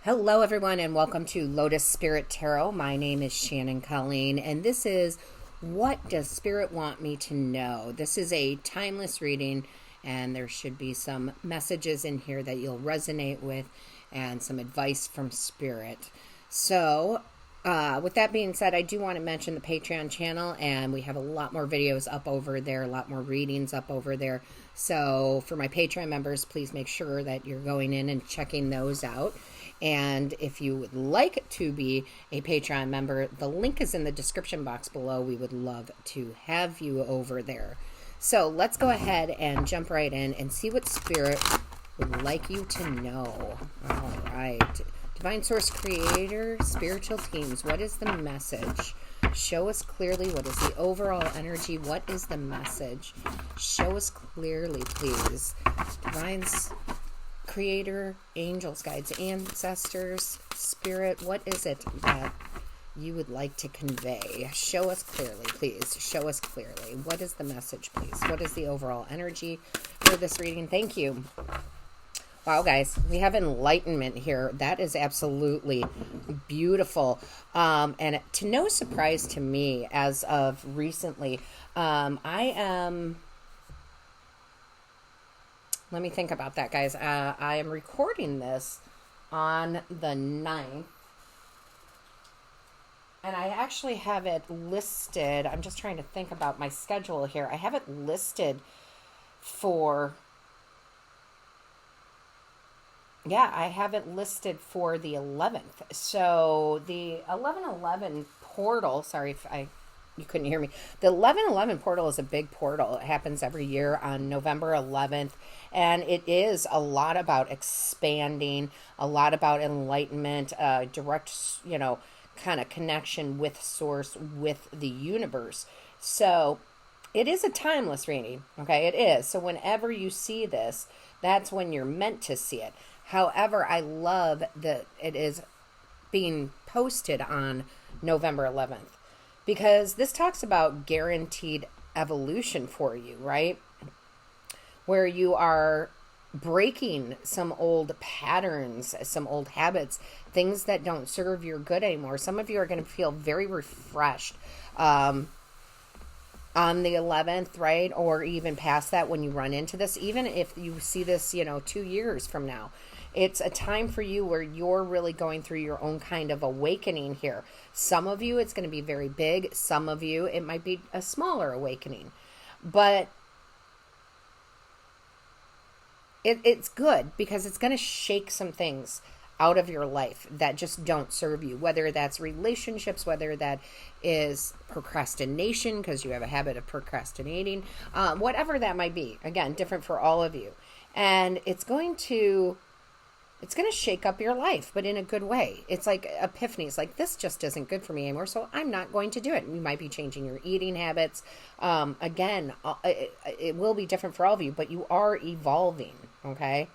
Hello, everyone, and welcome to Lotus Spirit Tarot. My name is Shannon Colleen, and this is What Does Spirit Want Me to Know? This is a timeless reading, and there should be some messages in here that you'll resonate with and some advice from Spirit. So, with that being said, I do want to mention the Patreon channel, and we have a lot more videos up over there, a lot more readings up over there. So, for my Patreon members, please make sure that you're going in and checking those out. And if you would like to be a Patreon member, the link is in the description box below. We would love to have you over there. So let's go ahead and jump right in and see what Spirit would like you to know. All right. Divine Source Creator, Spiritual Teams, what is the message? Show us clearly what is the overall energy. What is the message? Show us clearly, please. Divine Creator, angels, guides, ancestors, Spirit, what is it that you would like to convey? Show us clearly, please. Show us clearly. What is the message, please? What is the overall energy for this reading? Thank you. Wow, guys, we have Enlightenment here. That is absolutely beautiful. And to no surprise to me, as of recently, let me think about that, guys. I am recording this on the 9th. And I actually have it listed. I'm just trying to think about my schedule here. I have it listed for... Yeah, I have it listed for the 11th. So the 11/11 portal, sorry if you couldn't hear me. The 11/11 portal is a big portal. It happens every year on November 11th. And it is a lot about expanding, a lot about enlightenment, direct, kind of connection with source, with the universe. So it is a timeless reading. Okay, it is. So whenever you see this, that's when you're meant to see it. However, I love that it is being posted on November 11th because this talks about guaranteed evolution for you, right? Where you are breaking some old patterns, some old habits, things that don't serve your good anymore. Some of you are going to feel very refreshed on the 11th, right? Or even past that when you run into this, even if you see this, 2 years from now. It's a time for you where you're really going through your own kind of awakening here. Some of you, it's going to be very big. Some of you, it might be a smaller awakening. But it's good because it's going to shake some things out of your life that just don't serve you, whether that's relationships, whether that is procrastination because you have a habit of procrastinating, whatever that might be. Again, different for all of you. And it's going to shake up your life, but in a good way. It's like epiphany. It's like, this just isn't good for me anymore, so I'm not going to do it. You might be changing your eating habits. Again, it will be different for all of you, but you are evolving, okay?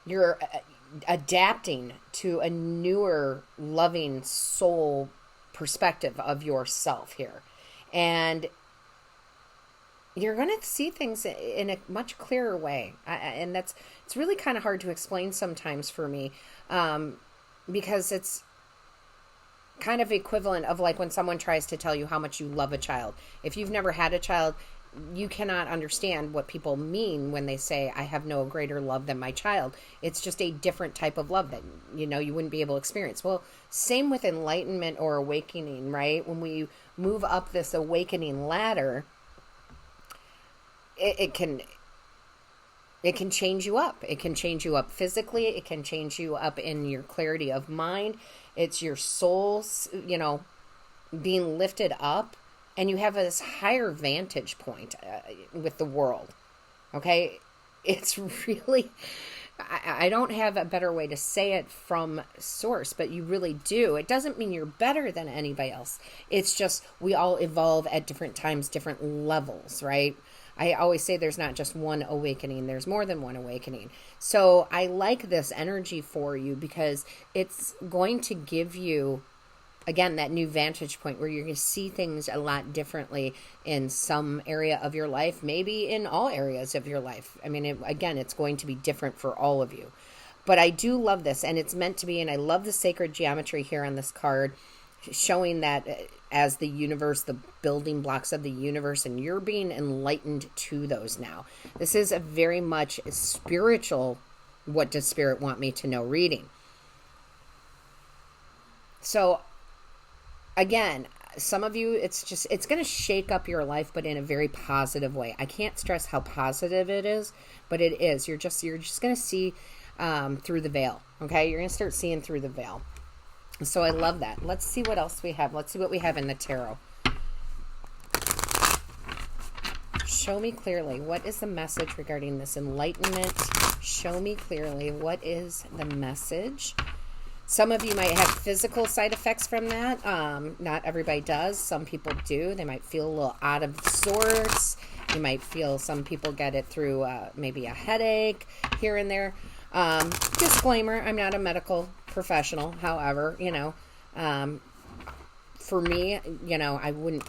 You're adapting to a newer, loving soul perspective of yourself here. And you're going to see things in a much clearer way. And it's really kind of hard to explain sometimes for me because it's kind of equivalent of like when someone tries to tell you how much you love a child. If you've never had a child, you cannot understand what people mean when they say, I have no greater love than my child. It's just a different type of love that, you wouldn't be able to experience. Well, same with enlightenment or awakening, right? When we move up this awakening ladder, it can change you up. It can change you up physically. It can change you up in your clarity of mind. It's your soul, being lifted up. And you have this higher vantage point with the world. Okay? It's really... I don't have a better way to say it from source, but you really do. It doesn't mean you're better than anybody else. It's just we all evolve at different times, different levels, right? I always say there's not just one awakening. There's more than one awakening. So I like this energy for you because it's going to give you, again, that new vantage point where you're going to see things a lot differently in some area of your life, maybe in all areas of your life. I mean, again, it's going to be different for all of you. But I do love this, and it's meant to be, and I love the sacred geometry here on this card, showing that as the universe, the building blocks of the universe, and you're being enlightened to those now. This is a very much spiritual, what does Spirit want me to know reading. So again, some of you, it's going to shake up your life, but in a very positive way. I can't stress how positive it is, but it is. You're just going to see through the veil. Okay. You're going to start seeing through the veil. So I love that. Let's see what else we have. Let's see what we have in the tarot. Show me clearly. What is the message regarding this enlightenment? Show me clearly. What is the message? Some of you might have physical side effects from that. Not everybody does. Some people do. They might feel a little out of sorts. You might feel, some people get it through maybe a headache here and there. Disclaimer, I'm not a medical professional. However, for me, I wouldn't.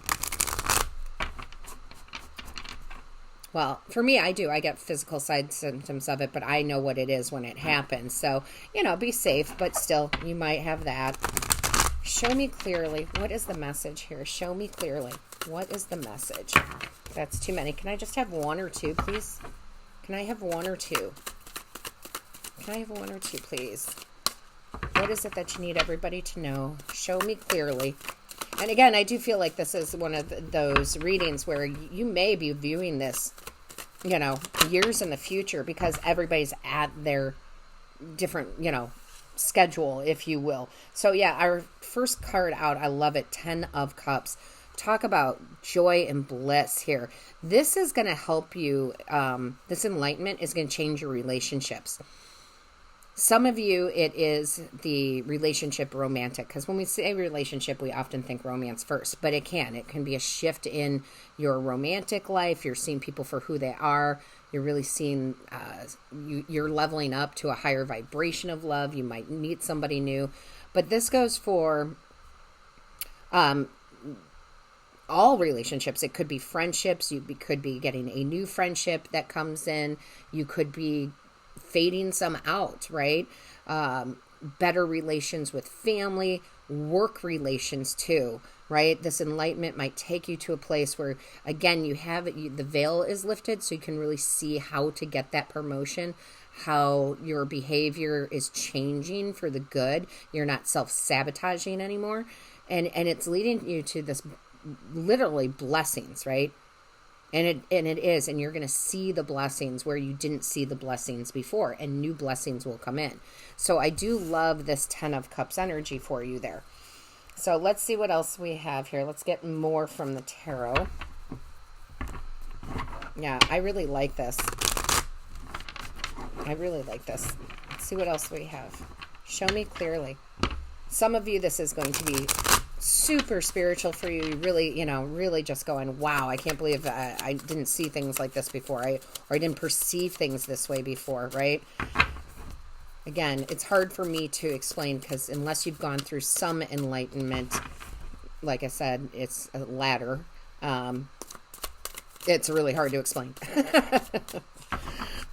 Well, for me, I do. I get physical side symptoms of it, but I know what it is when it happens. So, be safe, but still, you might have that. Show me clearly. What is the message here? Show me clearly. What is the message? That's too many. Can I just have one or two, please? Can I have one or two? Can I have one or two, please? What is it that you need everybody to know? Show me clearly. And again, I do feel like this is one of those readings where you may be viewing this, years in the future, because everybody's at their different, schedule, if you will. So yeah, our first card out, I love it. 10 of Cups. Talk about joy and bliss here. This is going to help you. This enlightenment is going to change your relationships. Some of you, it is the relationship romantic, because when we say relationship, we often think romance first, but it can be a shift in your romantic life. You're seeing people for who they are. You're really seeing, you're leveling up to a higher vibration of love. You might meet somebody new, but this goes for all relationships. It could be friendships. You could be getting a new friendship that comes in. You could be fading some out, right? Better relations with family, work relations too, right? This enlightenment might take you to a place where, again, the veil is lifted, so you can really see how to get that promotion, how your behavior is changing for the good. You're not self-sabotaging anymore. And it's leading you to this literally blessings, right? And it is, and you're going to see the blessings where you didn't see the blessings before, and new blessings will come in. So I do love this 10 of Cups energy for you there. So let's see what else we have here. Let's get more from the tarot. Yeah, I really like this. Let's see what else we have. Show me clearly. Some of you, this is going to be super spiritual for you. Really, really just going, wow, I can't believe I didn't see things like this before. Or I didn't perceive things this way before, right? Again, it's hard for me to explain, because unless you've gone through some enlightenment, like I said, it's a ladder. It's really hard to explain.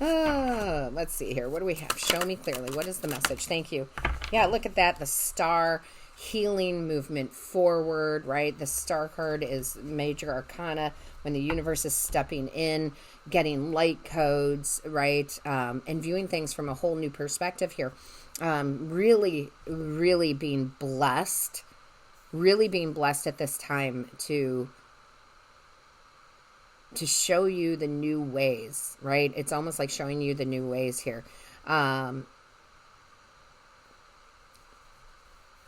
Let's see here. What do we have? Show me clearly. What is the message? Thank you. Yeah, look at that. The star. Healing, movement forward, right? The star card is major arcana, when the universe is stepping in, getting light codes, right? And viewing things from a whole new perspective here. Really, really being blessed at this time to show you the new ways, right? It's almost like showing you the new ways here.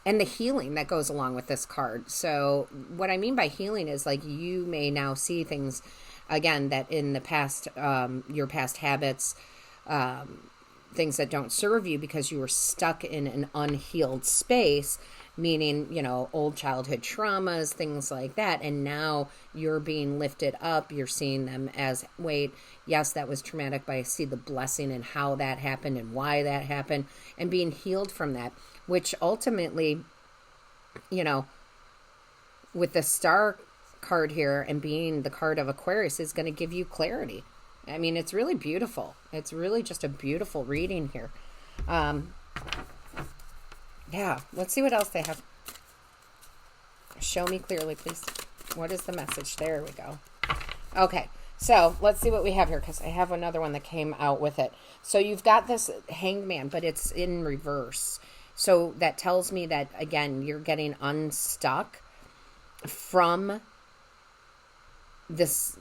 And the healing that goes along with this card. So what I mean by healing is, like, you may now see things, again, that in the past, your past habits, things that don't serve you because you were stuck in an unhealed space, meaning, old childhood traumas, things like that. And now you're being lifted up. You're seeing them as, wait, yes, that was traumatic, but I see the blessing and how that happened and why that happened, and being healed from that. Which ultimately, with the star card here and being the card of Aquarius, is going to give you clarity. I mean, it's really beautiful. It's really just a beautiful reading here. Yeah, let's see what else they have. Show me clearly, please. What is the message? There we go. Okay, so let's see what we have here, because I have another one that came out with it. So you've got this hangman, but it's in reverse. So that tells me that, again, you're getting unstuck from this,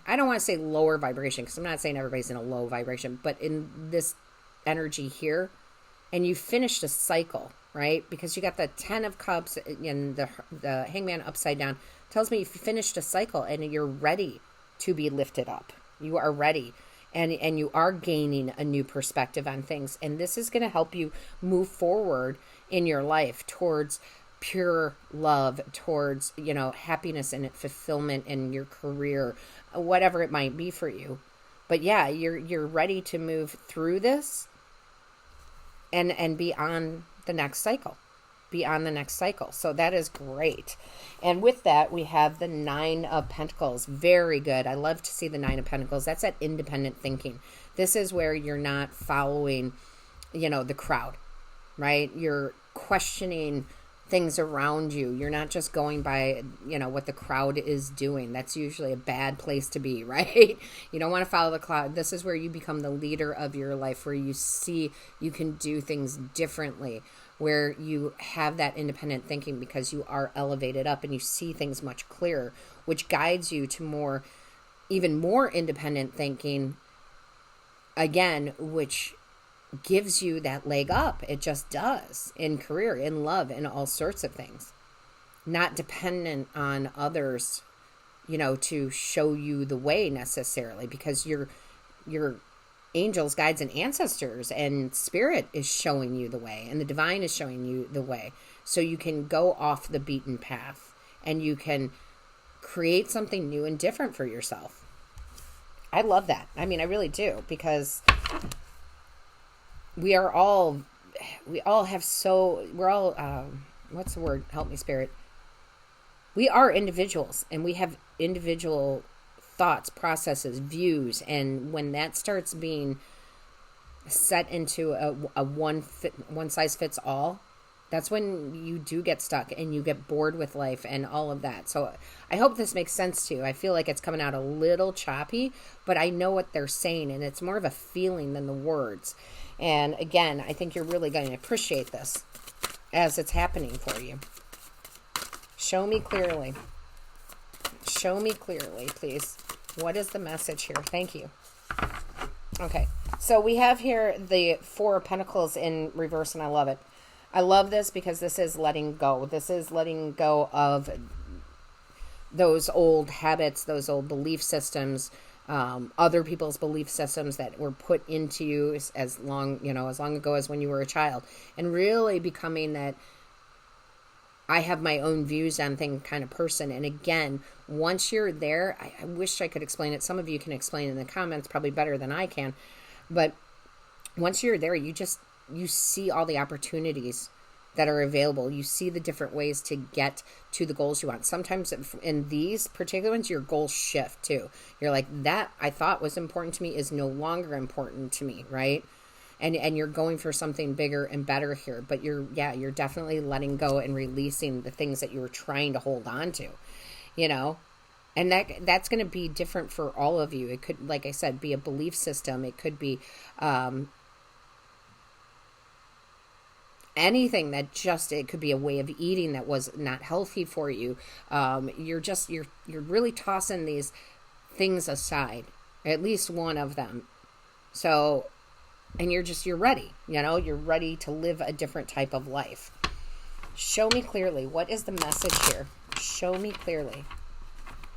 I don't want to say lower vibration, because I'm not saying everybody's in a low vibration, but in this energy here, and you finished a cycle, right? Because you got the 10 of Cups and the hangman upside down. Tells me you finished a cycle and you're ready to be lifted up. You are ready. And you are gaining a new perspective on things. And this is going to help you move forward in your life towards pure love, towards, happiness and fulfillment in your career, whatever it might be for you. But yeah, you're ready to move through this and be on the next cycle. Be on the next cycle. So that is great. And with that, we have the 9 of Pentacles. Very good. I love to see the 9 of Pentacles. That's that independent thinking. This is where you're not following, the crowd, right? You're questioning things around you. You're not just going by, what the crowd is doing. That's usually a bad place to be, right? You don't want to follow the crowd. This is where you become the leader of your life, where you see you can do things differently, where you have that independent thinking because you are elevated up and you see things much clearer, which guides you to even more independent thinking, again, which gives you that leg up. It just does, in career, in love, in all sorts of things. Not dependent on others, to show you the way necessarily, because your angels, guides, and ancestors and spirit is showing you the way, and the divine is showing you the way. So you can go off the beaten path and you can create something new and different for yourself. I love that. I mean, I really do, because we're all what's the word? Help me, Spirit. We are individuals, and we have individual thoughts, processes, views, and when that starts being set into a one size fits all, that's when you do get stuck and you get bored with life and all of that. So I hope this makes sense to you. I feel like it's coming out a little choppy, but I know what they're saying, and it's more of a feeling than the words. And again, I think you're really going to appreciate this as it's happening for you. Show me clearly. Show me clearly, please. What is the message here? Thank you. Okay, so we have here the 4 of Pentacles in reverse, and I love it. I love this because this is letting go. This is letting go of those old habits, those old belief systems, other people's belief systems that were put into you as long ago as when you were a child, and really becoming that I have my own views on things kind of person. And again, once you're there, I wish I could explain it. Some of you can explain in the comments probably better than I can. But once you're there, you see all the opportunities that are available. You see the different ways to get to the goals you want. Sometimes in these particular ones, your goals shift too. You're like, that I thought was important to me is no longer important to me, right? And you're going for something bigger and better here, but you're definitely letting go and releasing the things that you were trying to hold on to, and that's going to be different for all of you. It could, like I said, be a belief system. It could be anything that it could be a way of eating that was not healthy for you. You're really tossing these things aside, at least one of them. So, and you're ready, you're ready to live a different type of life. Show me clearly. What is the message here? Show me clearly.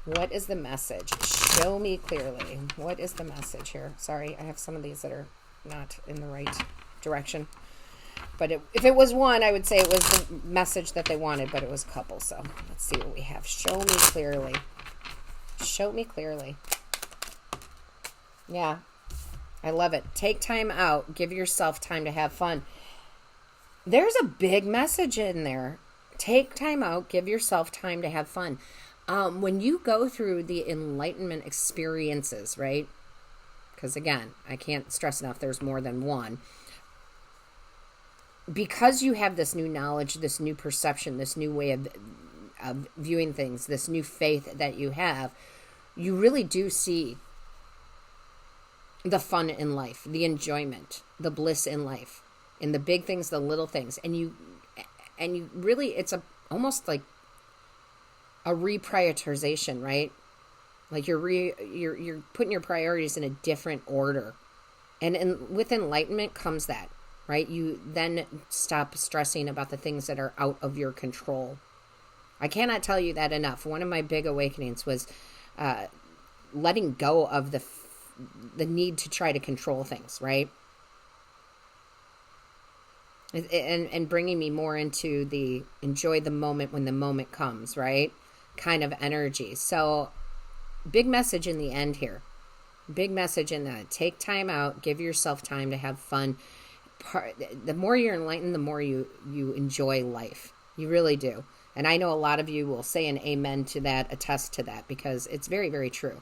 What is the message? Show me clearly. What is the message here? Sorry, I have some of these that are not in the right direction. But if it was one, I would say it was the message that they wanted, but it was a couple. So let's see what we have. Show me clearly. Show me clearly. Yeah. I love it. Take time out. Give yourself time to have fun. There's a big message in there. Take time out. Give yourself time to have fun. When you go through the enlightenment experiences, right? Because again, I can't stress enough, there's more than one. because you have this new knowledge, this new perception, this new way of viewing things, this new faith that you have, you really do see the fun in life, the enjoyment, the bliss in life, in the big things, the little things. And you really, it's almost like a reprioritization, right? Like you're putting your priorities in a different order. And with enlightenment comes that, right? You then stop stressing about the things that are out of your control. I cannot tell you that enough. One of my big awakenings was letting go of the need to try to control things, right? And bringing me more into the enjoy the moment when the moment comes, right? Kind of energy. So big message in the end here. Big message in that. Take time out. Give yourself time to have fun. The more you're enlightened, the more you enjoy life. You really do. And I know a lot of you will say an amen to that, attest to that, because it's very, very true.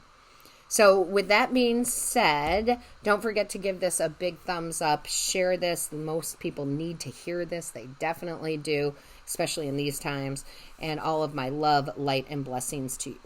So with that being said, don't forget to give this a big thumbs up. Share this. Most people need to hear this. They definitely do, especially in these times. And all of my love, light, and blessings to you.